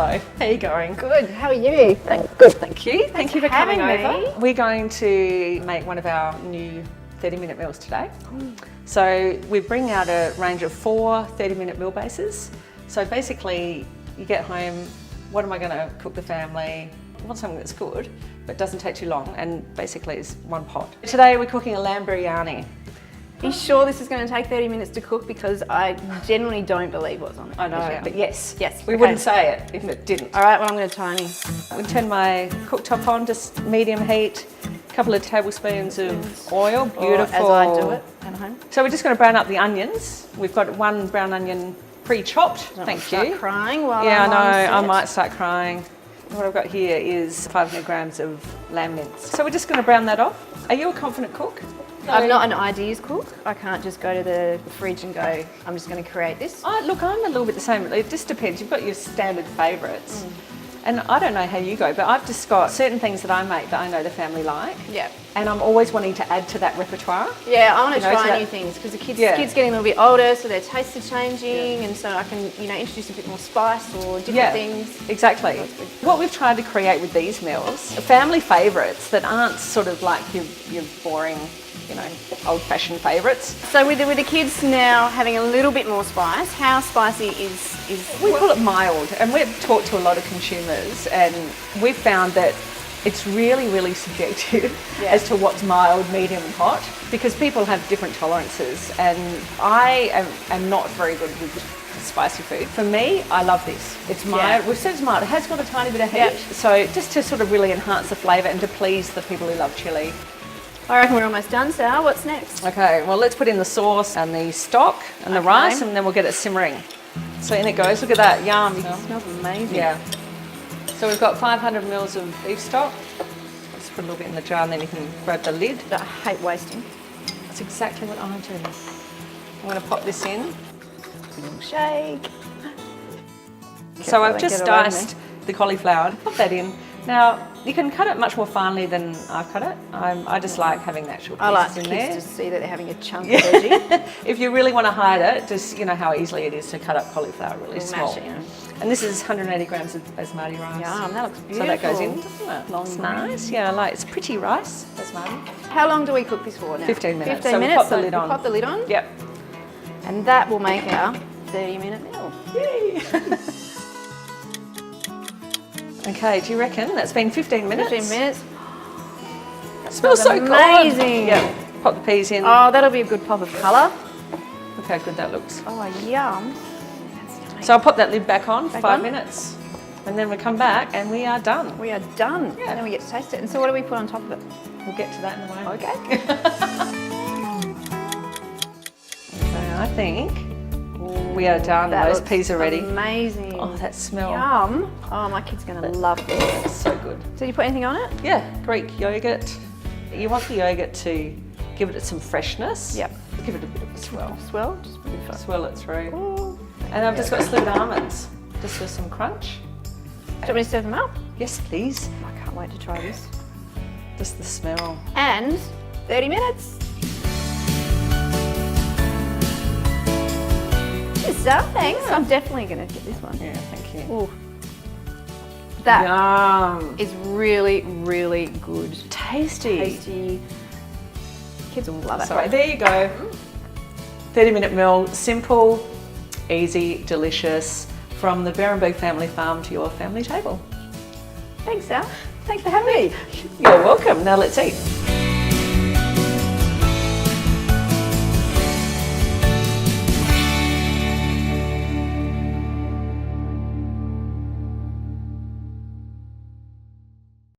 Hello. How are you going? Good. How are you? Good, thank you. Thank you for coming having over. me. We're going to make one of our new 30-minute meals today. So we bring out a range of 4 30-minute meal bases. So basically, you get home, what am I going to cook the family? I want something that's good, but doesn't take too long, and basically it's one pot. Today we're cooking a lamb biryani. Are you sure this is going to take 30 minutes to cook? Because I genuinely don't believe what's on it. I know, but yes. Yes. We wouldn't say it if it didn't. All right, well, I'm going to tiny. We turn my cooktop on, just medium heat, a couple of tablespoons of oil, beautiful. Or as I do it at home. So we're just going to brown up the onions. We've got 1 brown onion pre-chopped, thank Start you. crying while Yeah, I'm I know, on I set. might start crying. What I've got here is 500 grams of lamb mince. So we're just going to brown that off. Are you a confident cook? I'm not an ideas cook. I can't just go to the fridge and go, I'm just going to create this. Oh, look, I'm a little bit the same. It just depends. You've got your standard favourites. And I don't know how you go, but I've just got certain things that I make that I know the family like. Yeah. And I'm always wanting to add to that repertoire. Yeah, I want to You know, try so new that- things because the kids, Yeah. kids getting a little bit older, so their tastes are changing, and so I can, introduce a bit more spice or different things. Exactly. That's good. What we've tried to create with these meals are family favourites that aren't sort of like your boring, old-fashioned favourites. So with the kids now having a little bit more spice, how spicy is? We call it mild, and we've talked to a lot of consumers, and we've found that it's really, really subjective as to what's mild, medium and hot, because people have different tolerances, and I am not very good with spicy food. For me, I love this. It's mild. Yeah. We've said it's mild. It has got a tiny bit of heat, Yep. so just to sort of really enhance the flavour and to please the people who love chilli. I reckon we're almost done, Sal. What's next? Okay, well, let's put in the sauce and the stock and the rice, and then we'll get it simmering. So in it goes. Look at that, yum. It smells amazing. Yeah. So we've got 500 mils of beef stock. Just put a little bit in the jar and then you can grab the lid. I hate wasting. That's exactly what I'm doing. I'm going to pop this in. Shake. So I've don't just get away with diced the cauliflower. Pop that in. Now, you can cut it much more finely than I've cut it. I just like having the actual I like pieces the in kids there. to see that they're having a chunk of veggie. If you really want to hide it, just how easily it is to cut up cauliflower really small. Mash it, And this is 180 grams of basmati rice. Yum, that looks beautiful. So that goes in, doesn't it? Long It's green. nice. Yeah, it's pretty rice, basmati. How long do we cook this for now? 15 minutes. 15 So we minutes. pop the lid on. Pop the lid on. Yep. And that will make our 30-minute meal. Yay! Okay, do you reckon? That's been 15 minutes. 15 minutes. It smells so good. Amazing. Yep. Pop the peas in. Oh, that'll be a good pop of colour. Look how good that looks. Oh, yum. So I'll pop that lid back on for Back 5 on. minutes. And then we come back and we are done. We are done. Yeah. And then we get to taste it. And so what do we put on top of it? We'll get to that in a moment. Okay. Okay, I think we are done. That Those looks peas are ready. Amazing. Oh, that smell. Yum. Oh, my kid's going to love this. It's so good. Did you put anything on it? Yeah, Greek yogurt. You want the yogurt to give it some freshness. Yep. Give it a bit of a swell. Swell? Just a bit of Swirl it through. Ooh. And I've just got slivered almonds, just for some crunch. Do you want me to serve them up? Yes, please. I can't wait to try this. Just the smell. And 30 minutes. Cheers, Sal. Thanks. Yeah. I'm definitely going to get this one. Yeah, thank you. Ooh. That Yum. is really, really good. Tasty. Tasty. Kids will love it. So there you go. 30-minute meal, simple, easy, delicious, from the Beerenberg family farm to your family table. Thanks, Sal. Thanks for having me. You're welcome. Now let's eat.